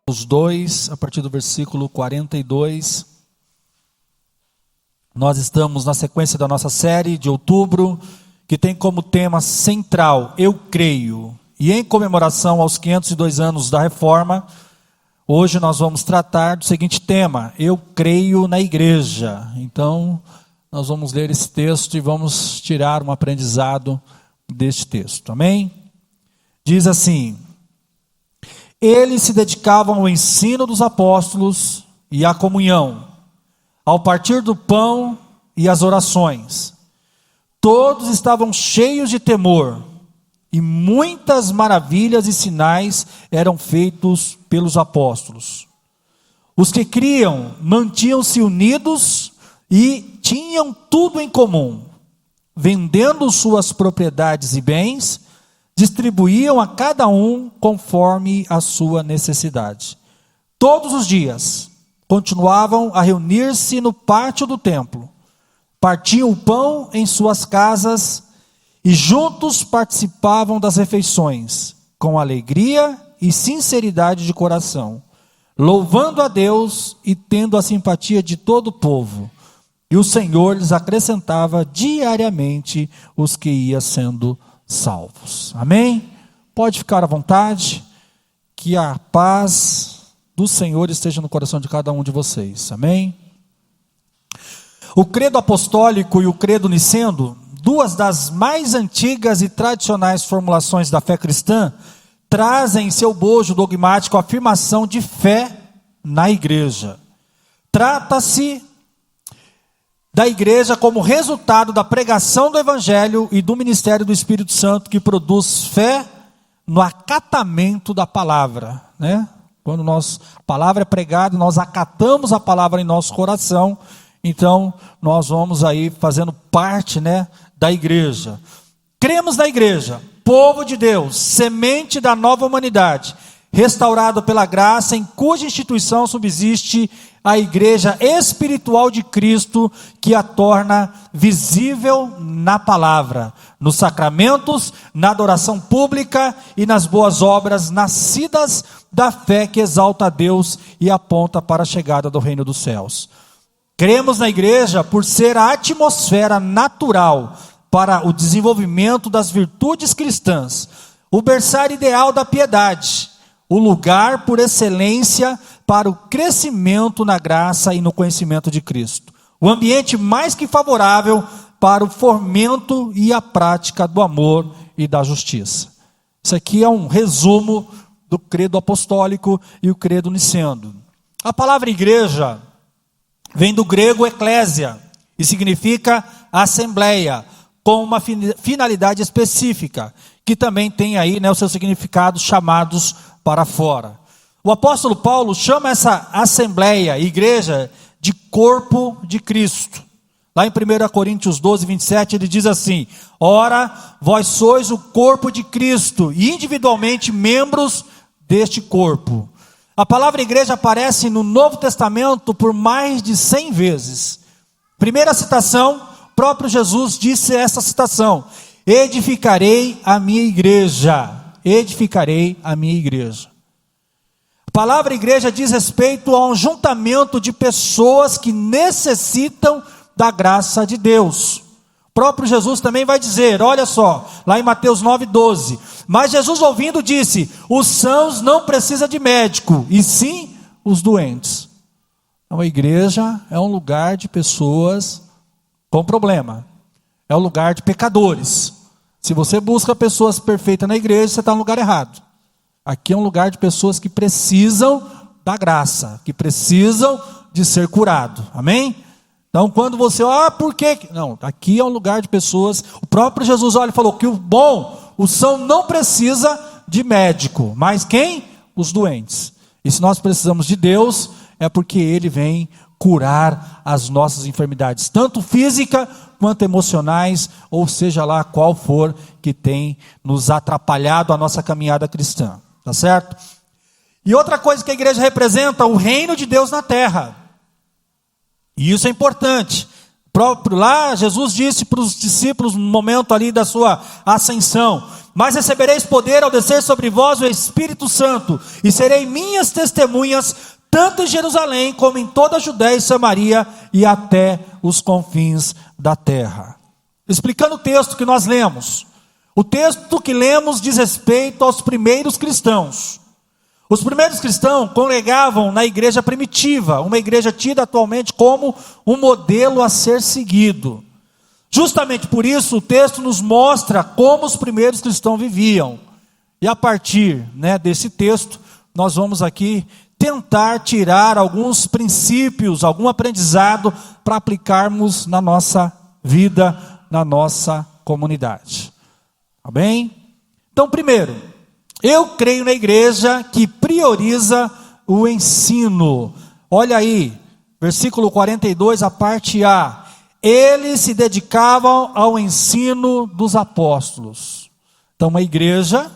Os 2, a partir do versículo 42. Nós estamos na sequência da nossa série de outubro, que tem como tema central, Eu Creio. E em comemoração aos 502 anos da Reforma, hoje nós vamos tratar do seguinte tema, Eu Creio na Igreja. Então, nós vamos ler esse texto e vamos tirar um aprendizado deste texto. Amém? Diz assim: Eles se dedicavam ao ensino dos apóstolos e à comunhão, ao partir do pão e às orações. Todos estavam cheios de temor, e muitas maravilhas e sinais eram feitos pelos apóstolos. Os que criam mantinham-se unidos e tinham tudo em comum. Vendendo suas propriedades e bens, distribuíam a cada um conforme a sua necessidade. Todos os dias continuavam a reunir-se no pátio do templo, partiam o pão em suas casas e juntos participavam das refeições, com alegria e sinceridade de coração, louvando a Deus e tendo a simpatia de todo o povo. E o Senhor lhes acrescentava diariamente os que iam sendo salvos. Amém? Pode ficar à vontade, que a paz do Senhor esteja no coração de cada um de vocês. Amém? O credo apostólico e o credo niceno, duas das mais antigas e tradicionais formulações da fé cristã, trazem em seu bojo dogmático a afirmação de fé na igreja. Trata-se da igreja como resultado da pregação do Evangelho e do ministério do Espírito Santo, que produz fé no acatamento da palavra, né? Quando a palavra é pregada, nós acatamos a palavra em nosso coração, então nós vamos aí fazendo parte, né, da igreja. Cremos na igreja, povo de Deus, semente da nova humanidade, restaurado pela graça, em cuja instituição subsiste a igreja espiritual de Cristo, que a torna visível na palavra, nos sacramentos, na adoração pública e nas boas obras nascidas da fé que exalta a Deus e aponta para a chegada do reino dos céus. Cremos na igreja por ser a atmosfera natural para o desenvolvimento das virtudes cristãs, o berçário ideal da piedade, o lugar por excelência para o crescimento na graça e no conhecimento de Cristo. O ambiente mais que favorável para o fomento e a prática do amor e da justiça. Isso aqui é um resumo do credo apostólico e o credo niceno. A palavra igreja vem do grego eclésia e significa assembleia, com uma finalidade específica, que também tem aí, né, o seu significado, chamados para fora. O apóstolo Paulo chama essa assembleia, igreja, de corpo de Cristo. Lá em 1 Coríntios 12, 27, ele diz assim: Ora, vós sois o corpo de Cristo, e individualmente membros deste corpo. A palavra igreja aparece no Novo Testamento por mais de 100 vezes. Primeira citação, próprio Jesus disse essa citação: edificarei a minha igreja. Edificarei a minha igreja. A palavra igreja diz respeito a um juntamento de pessoas que necessitam da graça de Deus. O próprio Jesus também vai dizer, olha só, lá em Mateus 9:12, mas Jesus ouvindo disse: os sãos não precisam de médico, e sim os doentes. Então a igreja é um lugar de pessoas com problema, é um lugar de pecadores. Se você busca pessoas perfeitas na igreja, você está no lugar errado. Aqui é um lugar de pessoas que precisam da graça, que precisam de ser curado. Amém? Então, quando você, por quê? Não, aqui é um lugar de pessoas. O próprio Jesus, olha, falou que o são não precisa de médico, mas quem? Os doentes. E se nós precisamos de Deus, é porque Ele vem curar as nossas enfermidades, tanto física quanto emocionais, ou seja lá qual for que tem nos atrapalhado a nossa caminhada cristã. Tá certo? E outra coisa que a igreja representa, o reino de Deus na terra. E isso é importante. Próprio lá, Jesus disse para os discípulos no momento ali da sua ascensão: mas recebereis poder ao descer sobre vós o Espírito Santo, e serei minhas testemunhas, tanto em Jerusalém, como em toda a Judéia e Samaria, e até os confins da terra. Explicando o texto que nós lemos. O texto que lemos diz respeito aos primeiros cristãos. Os primeiros cristãos congregavam na igreja primitiva, uma igreja tida atualmente como um modelo a ser seguido. Justamente por isso o texto nos mostra como os primeiros cristãos viviam. E a partir, desse texto, nós vamos aqui tentar tirar alguns princípios, algum aprendizado para aplicarmos na nossa vida, na nossa comunidade. Tá bem? Então, primeiro, eu creio na igreja que prioriza o ensino. Olha aí, versículo 42, a parte A. Eles se dedicavam ao ensino dos apóstolos. Então, uma igreja,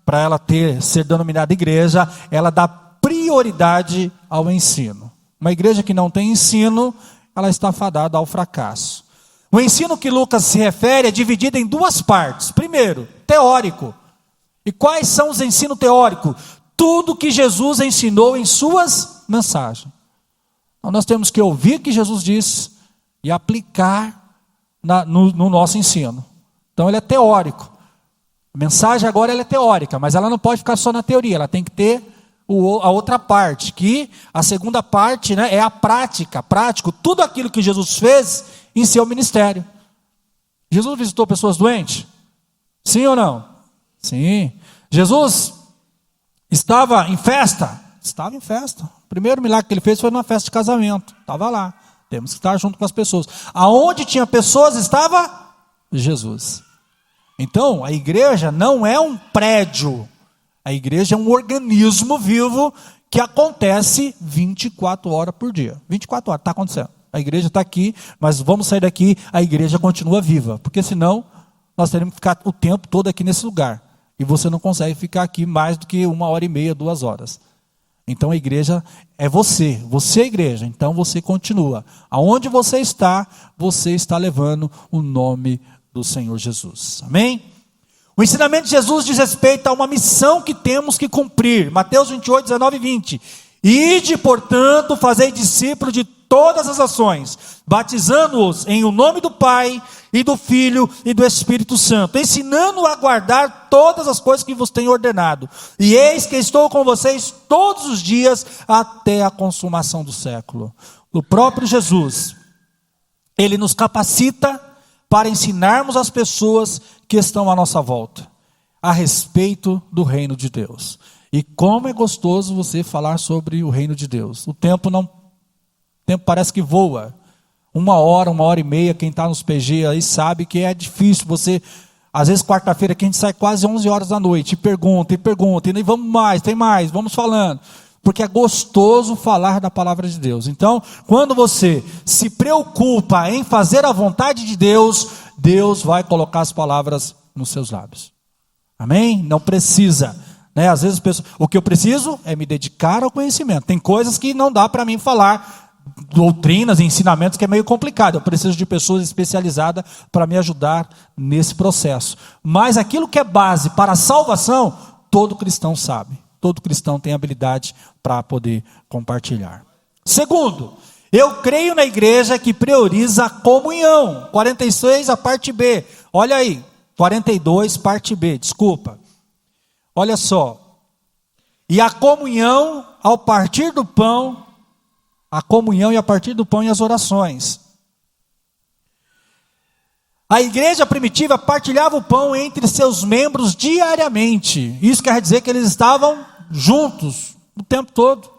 para ela ser denominada igreja, ela dá prioridade ao ensino. Uma igreja que não tem ensino, ela está fadada ao fracasso. O ensino que Lucas se refere é dividido em duas partes. Primeiro, teórico. E quais são os ensinos teóricos? Tudo que Jesus ensinou em suas mensagens. Então nós temos que ouvir o que Jesus disse e aplicar no nosso ensino. Então ele é teórico. A mensagem agora ela é teórica, mas ela não pode ficar só na teoria, ela tem que ter a outra parte, que a segunda parte é a prática, prático, tudo aquilo que Jesus fez em seu ministério. Jesus visitou pessoas doentes? Sim ou não? Sim. Jesus estava em festa? Estava em festa. O primeiro milagre que ele fez foi numa festa de casamento. Estava lá. Temos que estar junto com as pessoas. Aonde tinha pessoas estava Jesus. Então, a igreja não é um prédio. A igreja é um organismo vivo que acontece 24 horas por dia. 24 horas, está acontecendo. A igreja está aqui, mas vamos sair daqui, a igreja continua viva. Porque senão, nós teremos que ficar o tempo todo aqui nesse lugar. E você não consegue ficar aqui mais do que 1h30, 2 horas. Então a igreja é você é a igreja, então você continua. Aonde você está levando o nome do Senhor Jesus. Amém? O ensinamento de Jesus diz respeito a uma missão que temos que cumprir. Mateus 28, 19 e 20. Ide, portanto, fazei discípulos de todas as nações, batizando-os em o nome do Pai, e do Filho, e do Espírito Santo, ensinando-os a guardar todas as coisas que vos tenho ordenado. E eis que estou com vocês todos os dias, até a consumação do século. O próprio Jesus, Ele nos capacita para ensinarmos as pessoas que estão à nossa volta, a respeito do reino de Deus. E como é gostoso você falar sobre o reino de Deus. O tempo parece que voa. 1h, 1h30, quem está nos PG aí sabe que é difícil você, às vezes quarta-feira que a gente sai quase 11 horas da noite, e pergunta, e vamos mais, tem mais, vamos falando. Porque é gostoso falar da palavra de Deus. Então, quando você se preocupa em fazer a vontade de Deus, Deus vai colocar as palavras nos seus lábios. Amém? Não precisa. Às vezes, o que eu preciso é me dedicar ao conhecimento. Tem coisas que não dá para mim falar, doutrinas, ensinamentos, que é meio complicado. Eu preciso de pessoas especializadas para me ajudar nesse processo. Mas aquilo que é base para a salvação, todo cristão sabe. Todo cristão tem habilidade para poder compartilhar. Segundo, eu creio na igreja que prioriza a comunhão. 46, a parte B. Olha aí, 42, parte B, desculpa. Olha só. E a comunhão ao partir do pão, a comunhão e a partir do pão e as orações. A igreja primitiva partilhava o pão entre seus membros diariamente. Isso quer dizer que eles estavam juntos o tempo todo.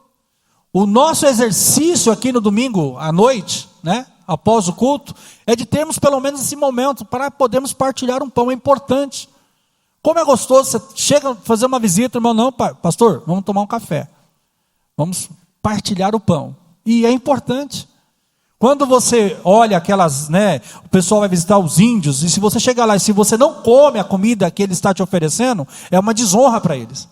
O nosso exercício aqui no domingo à noite, após o culto, é de termos pelo menos esse momento para podermos partilhar um pão. É importante. Como é gostoso, você chega a fazer uma visita, irmão, não, pastor, vamos tomar um café. Vamos partilhar o pão. E é importante. Quando você olha aquelas, o pessoal vai visitar os índios, e se você chegar lá e se você não come a comida que ele está te oferecendo, é uma desonra para eles.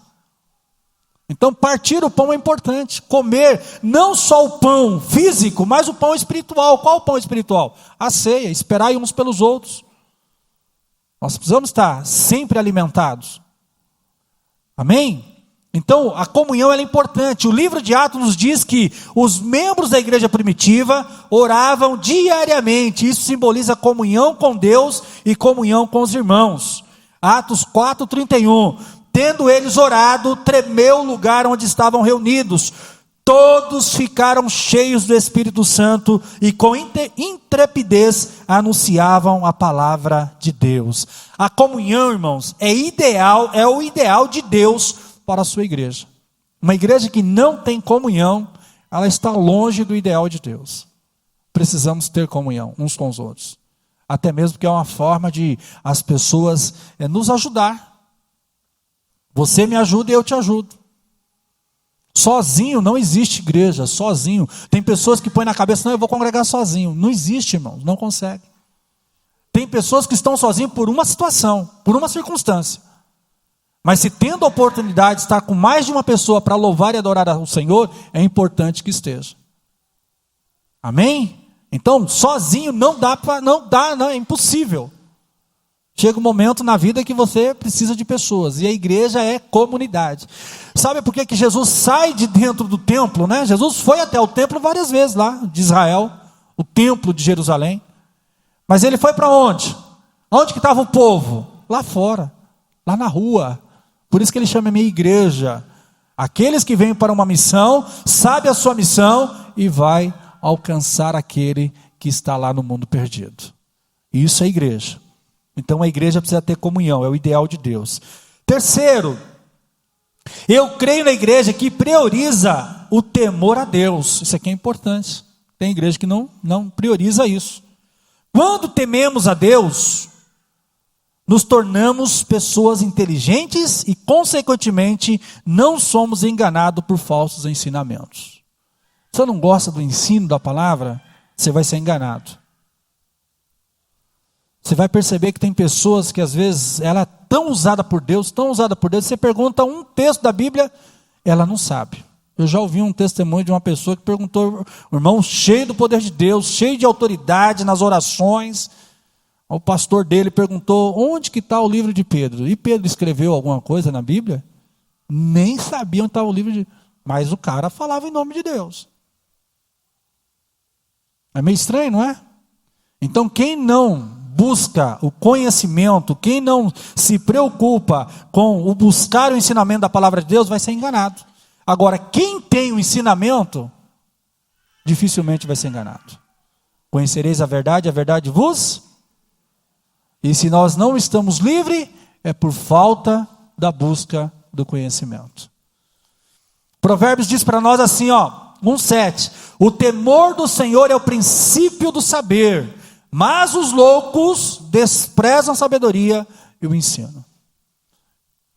Então partir o pão é importante, comer não só o pão físico, mas o pão espiritual. Qual o pão espiritual? A ceia, esperai uns pelos outros. Nós precisamos estar sempre alimentados. Amém? Então a comunhão ela é importante. O livro de Atos nos diz que os membros da igreja primitiva oravam diariamente. Isso simboliza comunhão com Deus e comunhão com os irmãos. Atos 4:31. Tendo eles orado, tremeu o lugar onde estavam reunidos. Todos ficaram cheios do Espírito Santo e com intrepidez anunciavam a palavra de Deus. A comunhão, irmãos, é o ideal de Deus para a sua igreja. Uma igreja que não tem comunhão, ela está longe do ideal de Deus. Precisamos ter comunhão uns com os outros. Até mesmo porque é uma forma de as pessoas nos ajudar. Você me ajuda e eu te ajudo. Sozinho não existe igreja, sozinho. Tem pessoas que põem na cabeça, não, eu vou congregar sozinho. Não existe, irmãos, não consegue. Tem pessoas que estão sozinhos por uma situação, por uma circunstância. Mas se tendo a oportunidade de estar com mais de uma pessoa para louvar e adorar o Senhor, é importante que esteja. Amém? Então, sozinho não dá, é impossível. Chega um momento na vida que você precisa de pessoas, e a igreja é comunidade. Sabe por que Jesus sai de dentro do templo, né? Jesus foi até o templo várias vezes lá, de Israel, o templo de Jerusalém. Mas ele foi para onde? Onde que estava o povo? Lá fora, lá na rua. Por isso que ele chama a minha igreja. Aqueles que vêm para uma missão, sabe a sua missão e vai alcançar aquele que está lá no mundo perdido. Isso é igreja. Então a igreja precisa ter comunhão, é o ideal de Deus. Terceiro, eu creio na igreja que prioriza o temor a Deus. Isso aqui é importante. Tem igreja que não prioriza isso. Quando tememos a Deus, nos tornamos pessoas inteligentes e, consequentemente, não somos enganados por falsos ensinamentos. Se você não gosta do ensino da palavra, você vai ser enganado. Você vai perceber que tem pessoas que às vezes ela é tão usada por Deus, você pergunta um texto da Bíblia, ela não sabe. Eu já ouvi um testemunho de uma pessoa que perguntou, um irmão cheio do poder de Deus, cheio de autoridade nas orações, o pastor dele perguntou, onde que está o livro de Pedro? E Pedro escreveu alguma coisa na Bíblia? Nem sabia onde estava o livro de... Mas o cara falava em nome de Deus. É meio estranho, não é? Então quem não busca o conhecimento, quem não se preocupa com o buscar o ensinamento da palavra de Deus, vai ser enganado. Agora, quem tem o ensinamento, dificilmente vai ser enganado. Conhecereis a verdade vos... E se nós não estamos livres, é por falta da busca do conhecimento. Provérbios diz para nós assim, 1:7. O temor do Senhor é o princípio do saber, mas os loucos desprezam a sabedoria e o ensino.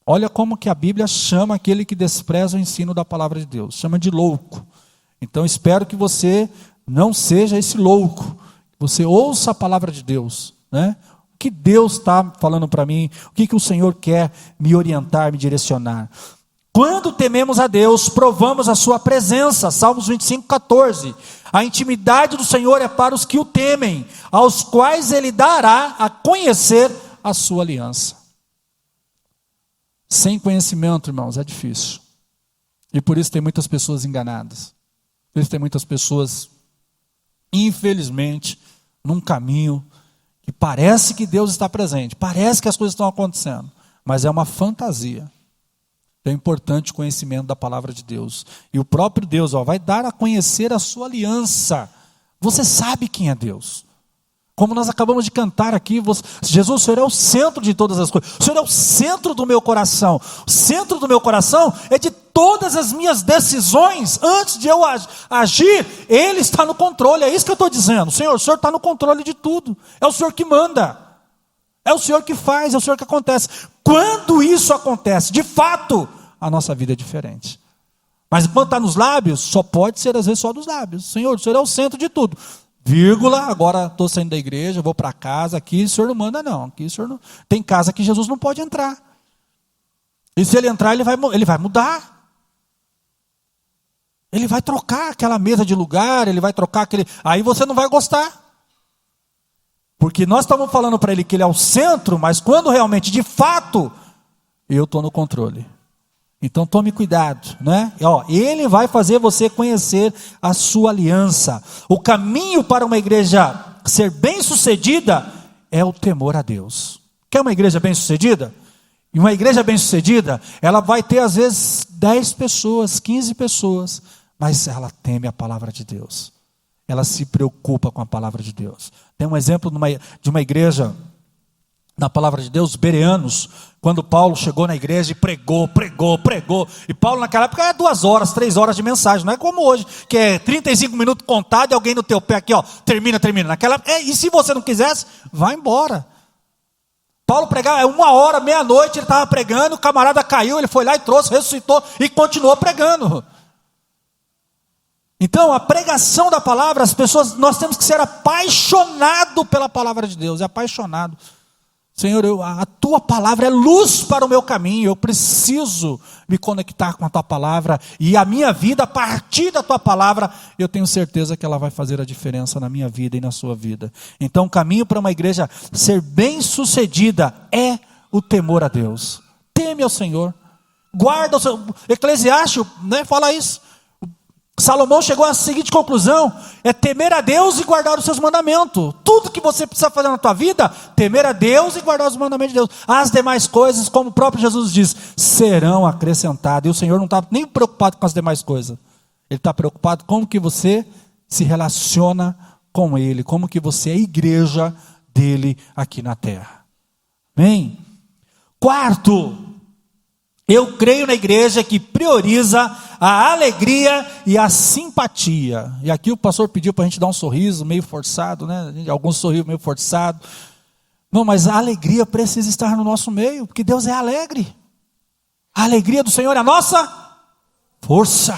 Olha como que a Bíblia chama aquele que despreza o ensino da palavra de Deus. Chama de louco. Então espero que você não seja esse louco. Que você ouça a palavra de Deus, né? O que Deus está falando para mim? O que o Senhor quer me orientar, me direcionar? Quando tememos a Deus, provamos a sua presença. Salmos 25:14. A intimidade do Senhor é para os que o temem, aos quais Ele dará a conhecer a sua aliança. Sem conhecimento, irmãos, é difícil. E por isso tem muitas pessoas enganadas. Por isso tem muitas pessoas, infelizmente, num caminho que parece que Deus está presente, parece que as coisas estão acontecendo, mas é uma fantasia. É importante o conhecimento da palavra de Deus. E o próprio Deus vai dar a conhecer a sua aliança. Você sabe quem é Deus. Como nós acabamos de cantar aqui, Jesus, o Senhor é o centro de todas as coisas. O Senhor é o centro do meu coração. O centro do meu coração é de todas as minhas decisões. Antes de eu agir, Ele está no controle. É isso que eu estou dizendo. Senhor, o Senhor está no controle de tudo. É o Senhor que manda. É o Senhor que faz, é o Senhor que acontece. Quando isso acontece, de fato, a nossa vida é diferente. Mas enquanto está nos lábios, só pode ser às vezes só dos lábios. Senhor, o Senhor é o centro de tudo. Vírgula, agora estou saindo da igreja, vou para casa, aqui o Senhor não manda não. Aqui o Senhor não... Tem casa que Jesus não pode entrar. E se Ele entrar, Ele vai mudar. Ele vai trocar aquela mesa de lugar, ele vai trocar aquele... Aí você não vai gostar. Porque nós estamos falando para ele que ele é o centro, mas quando realmente, de fato, eu estou no controle. Então tome cuidado, né? Ele vai fazer você conhecer a sua aliança. O caminho para uma igreja ser bem-sucedida é o temor a Deus. Quer uma igreja bem-sucedida? E uma igreja bem-sucedida, ela vai ter às vezes 10 pessoas, 15 pessoas, mas ela teme a palavra de Deus. Ela se preocupa com a palavra de Deus. Tem um exemplo de uma igreja, na palavra de Deus, os bereanos, quando Paulo chegou na igreja e pregou. E Paulo naquela época era 2 horas, 3 horas de mensagem. Não é como hoje, que é 35 minutos contado e alguém no teu pé aqui, termina. Naquela época, e se você não quisesse, vai embora. Paulo pregava 1 hora, meia-noite, ele estava pregando, o camarada caiu, ele foi lá e trouxe, ressuscitou e continuou pregando. Então, a pregação da palavra, as pessoas, nós temos que ser apaixonados pela palavra de Deus, apaixonado. Senhor, a tua palavra é luz para o meu caminho, eu preciso me conectar com a tua palavra, e a minha vida, a partir da tua palavra, eu tenho certeza que ela vai fazer a diferença na minha vida e na sua vida. Então, o caminho para uma igreja ser bem-sucedida é o temor a Deus. Teme ao Senhor, guarda o seu... Eclesiastes, né, fala isso. Salomão chegou à seguinte conclusão: é temer a Deus e guardar os seus mandamentos. Tudo que você precisa fazer na tua vida, temer a Deus e guardar os mandamentos de Deus. As demais coisas, como o próprio Jesus diz, serão acrescentadas. E o Senhor não está nem preocupado com as demais coisas. Ele está preocupado com como que você se relaciona com Ele, como que você é igreja dele aqui na terra. Amém? Quarto, eu creio na igreja que prioriza a alegria e a simpatia. E aqui o pastor pediu para a gente dar um sorriso meio forçado, né? Alguns sorrisos meio forçados. Não, mas a alegria precisa estar no nosso meio, porque Deus é alegre. A alegria do Senhor é a nossa força.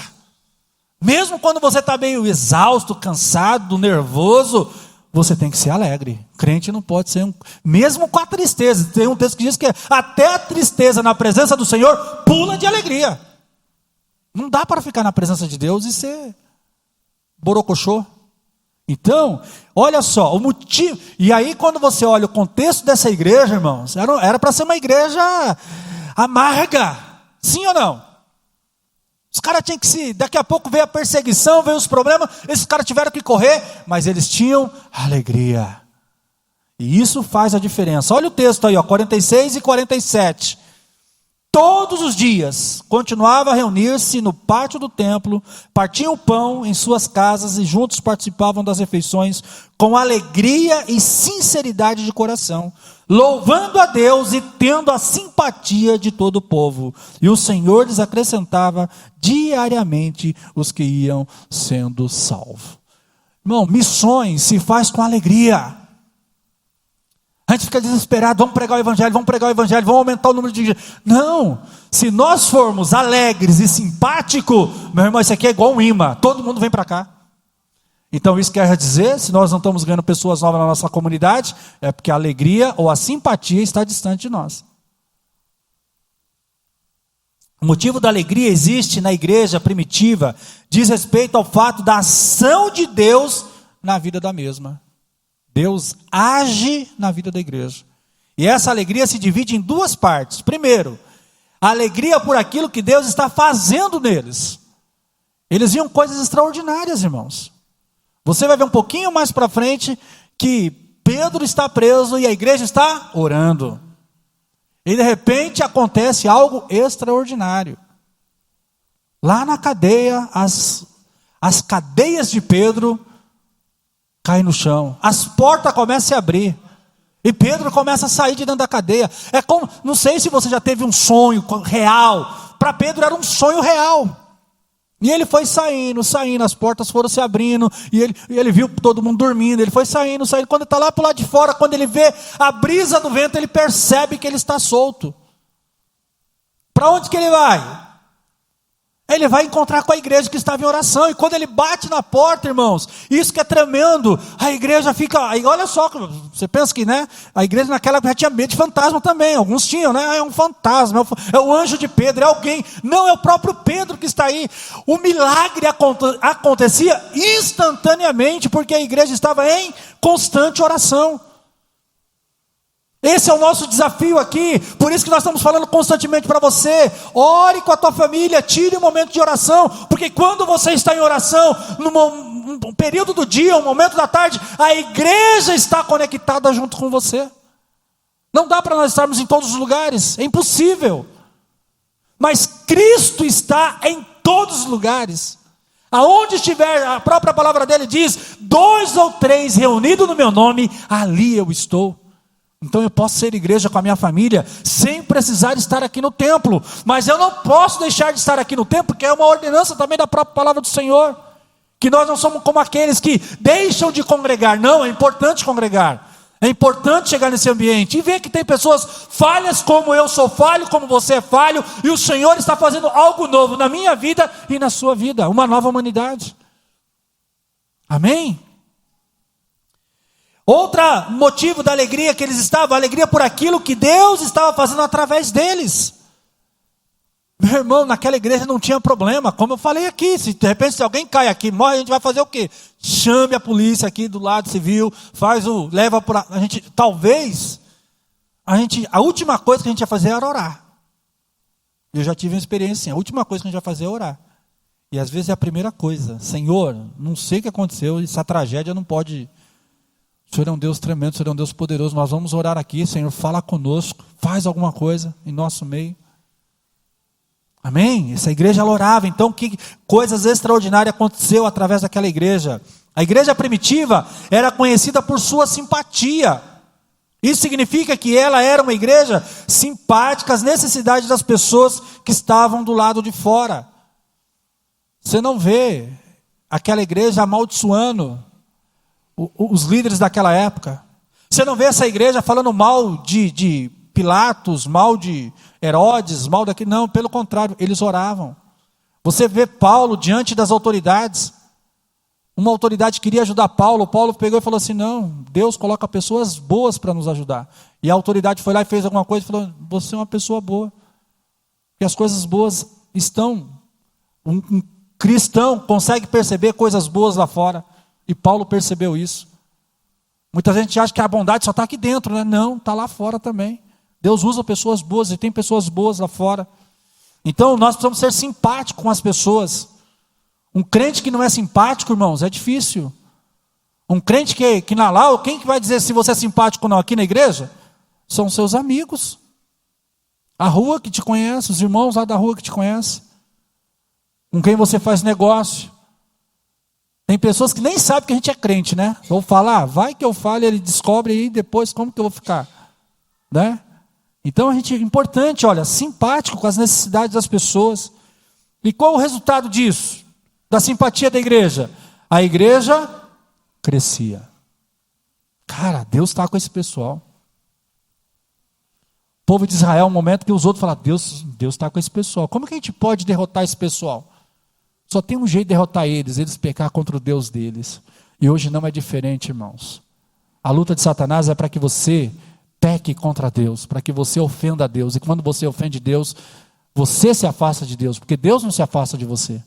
Mesmo quando você está meio exausto, cansado, nervoso, você tem que ser alegre. Crente não pode ser mesmo com a tristeza. Tem um texto que diz que até a tristeza na presença do Senhor pula de alegria. Não dá para ficar na presença de Deus e ser borocochô. Então, olha só, o motivo. E aí quando você olha o contexto dessa igreja, irmãos, era para ser uma igreja amarga. Sim ou não? Os caras tinham que daqui a pouco veio a perseguição, veio os problemas, esses caras tiveram que correr, mas eles tinham alegria. E isso faz a diferença. Olha o texto aí, 46 e 47. Todos os dias continuava a reunir-se no pátio do templo, partiam o pão em suas casas e juntos participavam das refeições com alegria e sinceridade de coração, louvando a Deus e tendo a simpatia de todo o povo. E o Senhor lhes acrescentava diariamente os que iam sendo salvos. Irmão, missões se faz com alegria. A gente fica desesperado, vamos pregar o evangelho, vamos aumentar o número de igrejas. Não, se nós formos alegres e simpáticos, meu irmão, isso aqui é igual um imã, todo mundo vem para cá. Então isso quer dizer, se nós não estamos ganhando pessoas novas na nossa comunidade, é porque a alegria ou a simpatia está distante de nós. O motivo da alegria existe na igreja primitiva, diz respeito ao fato da ação de Deus na vida da mesma. Deus age na vida da igreja. E essa alegria se divide em 2 partes. Primeiro, a alegria por aquilo que Deus está fazendo neles. Eles viam coisas extraordinárias, irmãos. Você vai ver um pouquinho mais para frente que Pedro está preso e a igreja está orando. E de repente acontece algo extraordinário. Lá na cadeia, as cadeias de Pedro caem no chão, as portas começam a se abrir, e Pedro começa a sair de dentro da cadeia. É como, não sei se você já teve um sonho real. Para Pedro era um sonho real. E ele foi saindo, as portas foram se abrindo, e ele viu todo mundo dormindo, ele foi saindo. Quando está lá para o lado de fora, quando ele vê a brisa do vento, ele percebe que ele está solto. Para onde que ele vai? Ele vai encontrar com a igreja que estava em oração. E quando ele bate na porta, irmãos, isso que é tremendo, a igreja fica... Aí olha só, você pensa que, né, a igreja naquela época já tinha medo de fantasma também. Alguns tinham, né? É um fantasma, é o anjo de Pedro, é alguém. Não, é o próprio Pedro que está aí. O milagre acontecia instantaneamente, porque a igreja estava em constante oração. Esse é o nosso desafio aqui, por isso que nós estamos falando constantemente para você, ore com a tua família, tire um momento de oração, porque quando você está em oração, num período do dia, um momento da tarde, a igreja está conectada junto com você. Não dá para nós estarmos em todos os lugares, é impossível, mas Cristo está em todos os lugares. Aonde estiver, a própria palavra dele diz, 2 ou 3 reunidos no meu nome, ali eu estou. Então eu posso ser igreja com a minha família, sem precisar estar aqui no templo. Mas eu não posso deixar de estar aqui no templo, porque é uma ordenança também da própria palavra do Senhor. Que nós não somos como aqueles que deixam de congregar. Não, é importante congregar. É importante chegar nesse ambiente. E ver que tem pessoas falhas como eu sou falho, como você é falho. E o Senhor está fazendo algo novo na minha vida e na sua vida. Uma nova humanidade. Amém? Outro motivo da alegria que eles estavam, a alegria por aquilo que Deus estava fazendo através deles. Meu irmão, naquela igreja não tinha problema, como eu falei aqui, se de repente se alguém cai aqui, morre, a gente vai fazer o quê? Chame a polícia aqui do lado civil, leva para a gente, talvez, a última coisa que a gente ia fazer era orar. Eu já tive uma experiência assim, a última coisa que a gente vai fazer é orar. E às vezes é a primeira coisa, Senhor, não sei o que aconteceu, essa tragédia não pode... O Senhor é um Deus tremendo, o Senhor é um Deus poderoso, nós vamos orar aqui, Senhor, fala conosco, faz alguma coisa em nosso meio. Amém? Essa igreja ela orava, então que coisas extraordinárias aconteceu através daquela igreja. A igreja primitiva era conhecida por sua simpatia. Isso significa que ela era uma igreja simpática às necessidades das pessoas que estavam do lado de fora. Você não vê aquela igreja amaldiçoando os líderes daquela época. Você não vê essa igreja falando mal de Pilatos, mal de Herodes, mal daquilo. Não, pelo contrário, eles oravam. Você vê Paulo diante das autoridades. Uma autoridade queria ajudar Paulo. Paulo pegou e falou assim, não, Deus coloca pessoas boas para nos ajudar. E a autoridade foi lá e fez alguma coisa e falou, você é uma pessoa boa. Porque as coisas boas estão. Um cristão consegue perceber coisas boas lá fora. E Paulo percebeu isso. Muita gente acha que a bondade só está aqui dentro, né? Não, está lá fora também. Deus usa pessoas boas e tem pessoas boas lá fora. Então nós precisamos ser simpáticos com as pessoas. Um crente que não é simpático, irmãos, é difícil. Um crente que não é lá, quem que vai dizer se você é simpático ou não aqui na igreja? São seus amigos. A rua que te conhece, os irmãos lá da rua que te conhecem. Com quem você faz negócio. Tem pessoas que nem sabem que a gente é crente, né? Vou falar, vai que eu falo, ele descobre aí depois como que eu vou ficar, né? Então a gente é importante, olha, simpático com as necessidades das pessoas. E qual o resultado disso? Da simpatia da igreja? A igreja crescia. Cara, Deus está com esse pessoal. O povo de Israel, um momento que os outros falam, Deus está com esse pessoal. Como que a gente pode derrotar esse pessoal? Só tem um jeito de derrotar eles pecar contra o Deus deles. E hoje não é diferente, irmãos. A luta de Satanás é para que você peque contra Deus, para que você ofenda a Deus. E quando você ofende Deus, você se afasta de Deus, porque Deus não se afasta de você.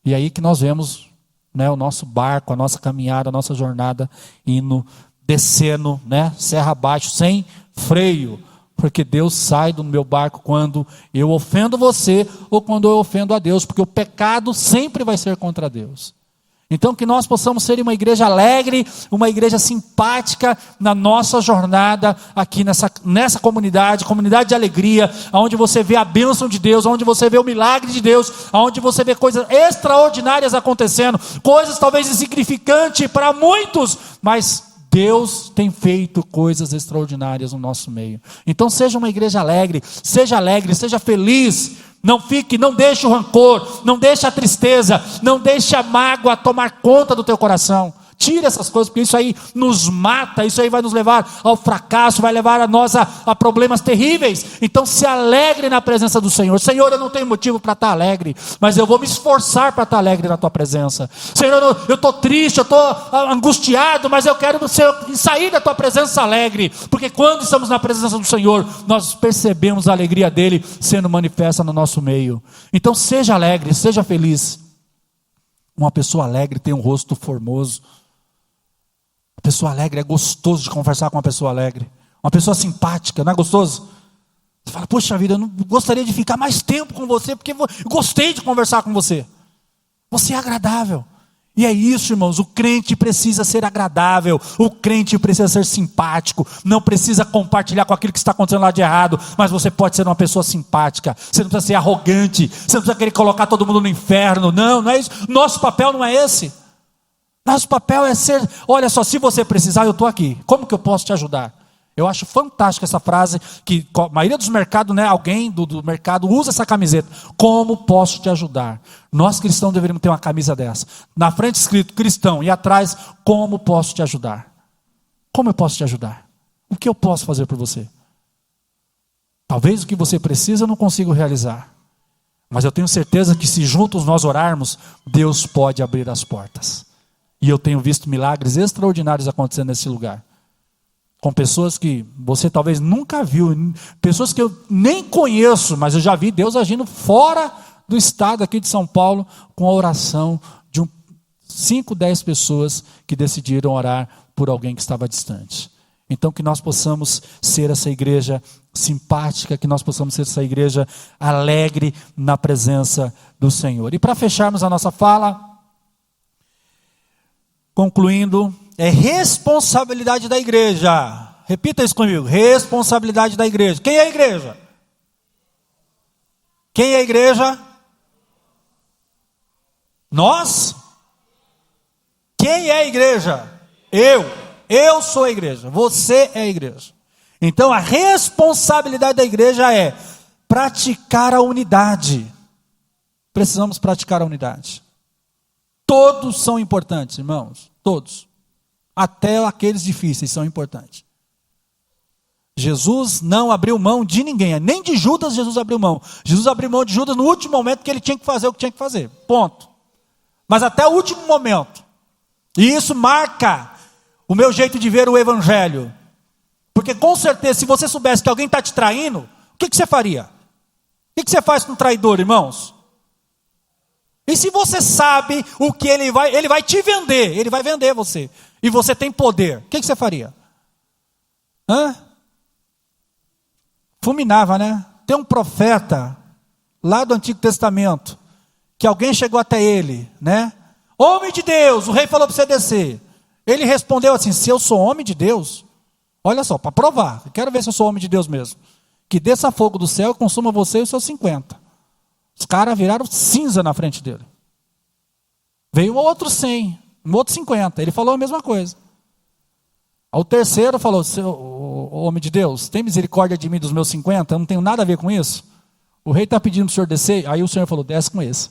E aí que nós vemos, né, o nosso barco, a nossa caminhada, a nossa jornada indo, descendo, né, serra abaixo, sem freio. Porque Deus sai do meu barco quando eu ofendo você ou quando eu ofendo a Deus. Porque o pecado sempre vai ser contra Deus. Então que nós possamos ser uma igreja alegre, uma igreja simpática na nossa jornada aqui nessa comunidade de alegria, onde você vê a bênção de Deus, onde você vê o milagre de Deus, onde você vê coisas extraordinárias acontecendo, coisas talvez insignificantes para muitos, mas Deus tem feito coisas extraordinárias no nosso meio. Então seja uma igreja alegre, seja feliz. Não deixe o rancor, não deixe a tristeza, não deixe a mágoa tomar conta do teu coração. Tire essas coisas, porque isso aí nos mata, isso aí vai nos levar ao fracasso, vai levar a nós a problemas terríveis. Então se alegre na presença do Senhor. Senhor, eu não tenho motivo para estar alegre, mas eu vou me esforçar para estar alegre na tua presença. Senhor, eu estou triste, eu estou angustiado, mas eu quero sair da tua presença alegre, porque quando estamos na presença do Senhor, nós percebemos a alegria dele sendo manifesta no nosso meio. Então seja alegre, seja feliz. Uma pessoa alegre tem um rosto formoso. Uma pessoa alegre, é gostoso de conversar com uma pessoa alegre. Uma pessoa simpática, não é gostoso? Você fala, poxa vida, eu não gostaria de ficar mais tempo com você, porque eu gostei de conversar com você. Você é agradável. E é isso, irmãos, o crente precisa ser agradável, o crente precisa ser simpático, não precisa compartilhar com aquilo que está acontecendo lá de errado, mas você pode ser uma pessoa simpática, você não precisa ser arrogante, você não precisa querer colocar todo mundo no inferno, não é isso, nosso papel não é esse. Nosso papel é ser, olha só, se você precisar, eu estou aqui, como que eu posso te ajudar? Eu acho fantástica essa frase, que a maioria dos mercados, né, alguém do mercado usa essa camiseta, como posso te ajudar? Nós cristãos deveríamos ter uma camisa dessa, na frente escrito cristão, e atrás, como posso te ajudar? Como eu posso te ajudar? O que eu posso fazer por você? Talvez o que você precisa eu não consiga realizar, mas eu tenho certeza que se juntos nós orarmos, Deus pode abrir as portas. E eu tenho visto milagres extraordinários acontecendo nesse lugar. Com pessoas que você talvez nunca viu. Pessoas que eu nem conheço, mas eu já vi Deus agindo fora do estado aqui de São Paulo, com a oração de 5, 10 pessoas que decidiram orar por alguém que estava distante. Então que nós possamos ser essa igreja simpática, que nós possamos ser essa igreja alegre na presença do Senhor. E para fecharmos a nossa fala, concluindo, é responsabilidade da igreja. Repita isso comigo. Responsabilidade da igreja. Quem é a igreja? Quem é a igreja? Nós? Quem é a igreja? Eu sou a igreja. Você é a igreja. Então a responsabilidade da igreja é praticar a unidade. Precisamos praticar a unidade. Todos são importantes, irmãos. Todos. Até aqueles difíceis são importantes. Jesus não abriu mão de ninguém. Nem de Judas Jesus abriu mão. Jesus abriu mão de Judas no último momento que ele tinha que fazer o que tinha que fazer. Ponto. Mas até o último momento. E isso marca o meu jeito de ver o evangelho. Porque com certeza, se você soubesse que alguém está te traindo, o que você faria? O que você faz com um traidor, irmãos? E se você sabe o que ele vai te vender, ele vai vender você, e você tem poder, o que você faria? Fulminava, né? Tem um profeta, lá do Antigo Testamento, que alguém chegou até ele, né? Homem de Deus, o rei falou para você descer. Ele respondeu assim, se eu sou homem de Deus, olha só, para provar, eu quero ver se eu sou homem de Deus mesmo, que desça fogo do céu e consuma você e os seus 50. Os caras viraram cinza na frente dele. Veio um outro 100, um outro 50. Ele falou a mesma coisa. O terceiro falou, homem de Deus, tem misericórdia de mim dos meus 50? Eu não tenho nada a ver com isso. O rei está pedindo para o senhor descer. Aí o senhor falou, desce com esse.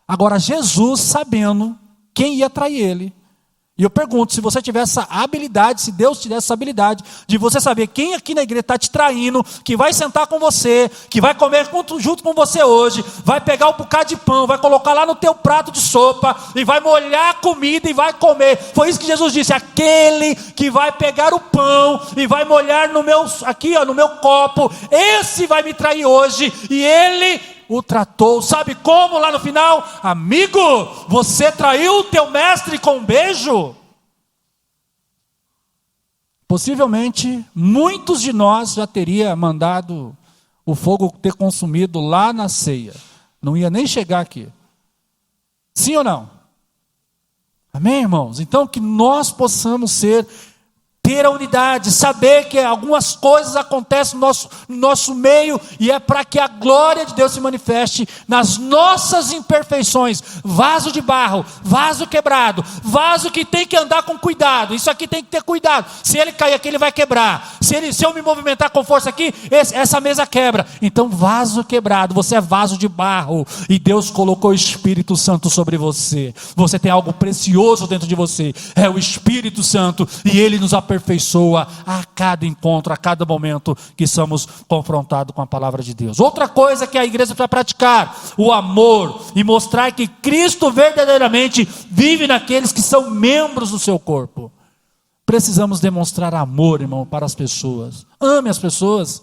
Agora Jesus, sabendo quem ia trair ele, e eu pergunto, se você tivesse essa habilidade, se Deus tivesse essa habilidade, de você saber quem aqui na igreja está te traindo, que vai sentar com você, que vai comer junto com você hoje, vai pegar um bocado de pão, vai colocar lá no teu prato de sopa, e vai molhar a comida e vai comer. Foi isso que Jesus disse, aquele que vai pegar o pão, e vai molhar no meu copo, esse vai me trair hoje, e ele o tratou, sabe como lá no final? Amigo, você traiu o teu mestre com um beijo? Possivelmente, muitos de nós já teria mandado o fogo ter consumido lá na ceia. Não ia nem chegar aqui. Sim ou não? Amém, irmãos? Então que nós possamos ser ter a unidade, saber que algumas coisas acontecem no nosso meio, e é para que a glória de Deus se manifeste nas nossas imperfeições. Vaso de barro, vaso quebrado, vaso que tem que andar com cuidado. Isso aqui tem que ter cuidado. Se ele cair aqui, ele vai quebrar. Se eu me movimentar com força aqui, essa mesa quebra. Então, vaso quebrado, você é vaso de barro, e Deus colocou o Espírito Santo sobre você. Você tem algo precioso dentro de você, é o Espírito Santo, e Ele nos aperfeiçoa a cada encontro, a cada momento que somos confrontados com a palavra de Deus. Outra coisa que a igreja precisa praticar: o amor, e mostrar que Cristo verdadeiramente vive naqueles que são membros do seu corpo. Precisamos demonstrar amor, irmão, para as pessoas. Ame as pessoas.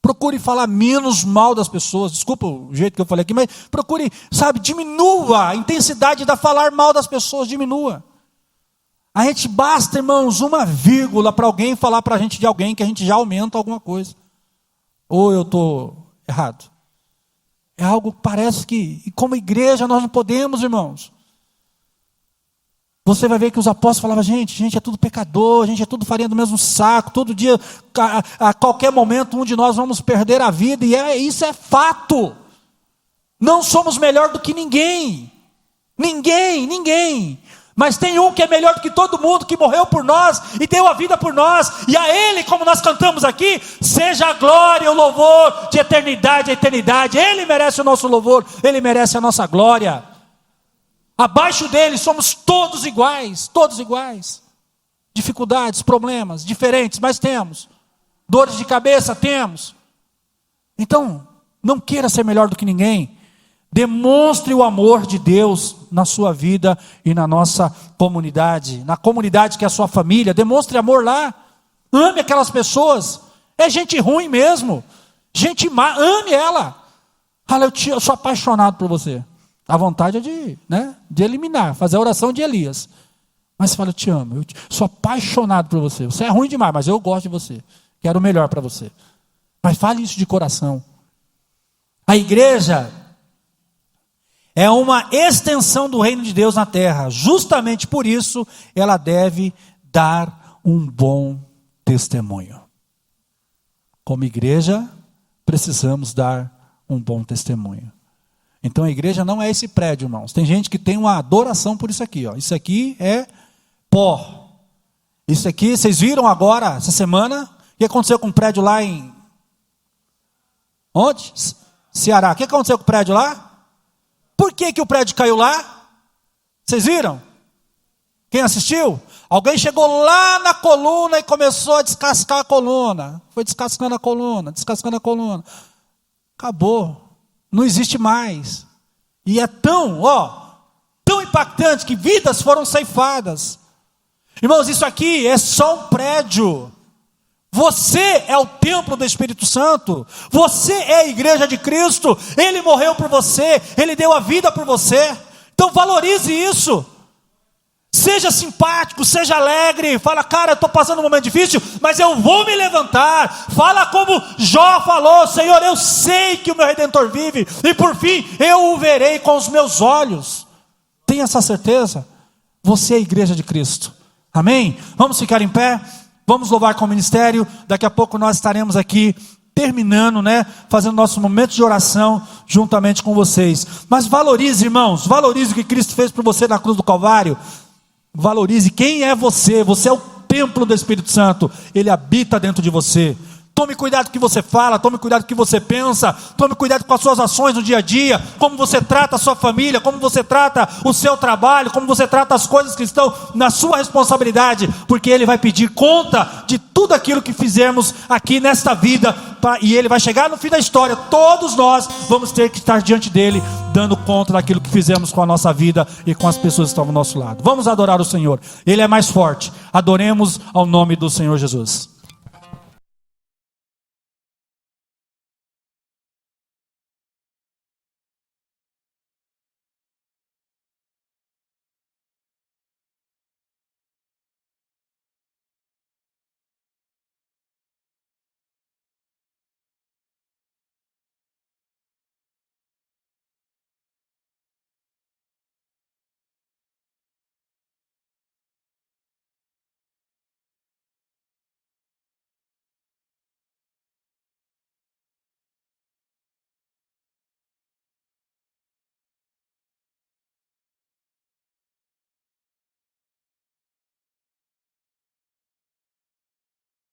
Procure falar menos mal das pessoas. Desculpa o jeito que eu falei aqui, mas procure, diminua a intensidade da falar mal das pessoas, diminua. A gente basta, irmãos, uma vírgula para alguém falar para a gente de alguém que a gente já aumenta alguma coisa. Ou eu estou errado? É algo que parece que, e como igreja, nós não podemos, irmãos. Você vai ver que os apóstolos falavam: gente é tudo pecador, a gente é tudo farinha do mesmo saco, todo dia, a qualquer momento, um de nós vamos perder a vida, e isso é fato. Não somos melhor do que ninguém, mas tem um que é melhor do que todo mundo, que morreu por nós, e deu a vida por nós, e a Ele, como nós cantamos aqui, seja a glória e o louvor de eternidade a eternidade. Ele merece o nosso louvor, Ele merece a nossa glória. Abaixo dele somos todos iguais, dificuldades, problemas, diferentes, mas temos, dores de cabeça temos. Então, não queira ser melhor do que ninguém, demonstre o amor de Deus na sua vida e na nossa comunidade, na comunidade que é a sua família. Demonstre amor lá, ame aquelas pessoas, é gente ruim mesmo, gente má, ame ela. Fala: eu sou apaixonado por você. A vontade é de eliminar, fazer a oração de Elias. Mas você fala: eu te amo, eu sou apaixonado por você. Você é ruim demais, mas eu gosto de você. Quero o melhor para você. Mas fale isso de coração. A igreja é uma extensão do reino de Deus na terra. Justamente por isso, ela deve dar um bom testemunho. Como igreja, precisamos dar um bom testemunho. Então a igreja não é esse prédio, irmãos. Tem gente que tem uma adoração por isso aqui, ó. Isso aqui é pó. Isso aqui, vocês viram agora, essa semana, o que aconteceu com o prédio lá em... Onde? Ceará. O que aconteceu com o prédio lá? Por que o prédio caiu lá? Vocês viram? Quem assistiu? Alguém chegou lá na coluna e começou a descascar a coluna. Foi descascando a coluna. Acabou. Não existe mais. E é tão impactante que vidas foram ceifadas. Irmãos, isso aqui é só um prédio. Você é o templo do Espírito Santo. Você é a igreja de Cristo. Ele morreu por você. Ele deu a vida por você. Então valorize isso. Seja simpático, seja alegre. Fala: cara, eu estou passando um momento difícil, mas eu vou me levantar. Fala como Jó falou: Senhor, eu sei que o meu Redentor vive, e por fim eu o verei com os meus olhos. Tenha essa certeza. Você é a igreja de Cristo. Amém? Vamos ficar em pé. Vamos louvar com o ministério. Daqui a pouco nós estaremos aqui terminando, fazendo nosso momento de oração juntamente com vocês. Mas valorize, irmãos, valorize o que Cristo fez por você na cruz do Calvário. Valorize quem é você. Você é o templo do Espírito Santo. Ele habita dentro de você. Tome cuidado com o que você fala, tome cuidado com o que você pensa, tome cuidado com as suas ações no dia a dia, como você trata a sua família, como você trata o seu trabalho, como você trata as coisas que estão na sua responsabilidade, porque Ele vai pedir conta de tudo aquilo que fizemos aqui nesta vida, e Ele vai chegar no fim da história. Todos nós vamos ter que estar diante dEle, dando conta daquilo que fizemos com a nossa vida e com as pessoas que estão ao nosso lado. Vamos adorar o Senhor, Ele é mais forte. Adoremos ao nome do Senhor Jesus.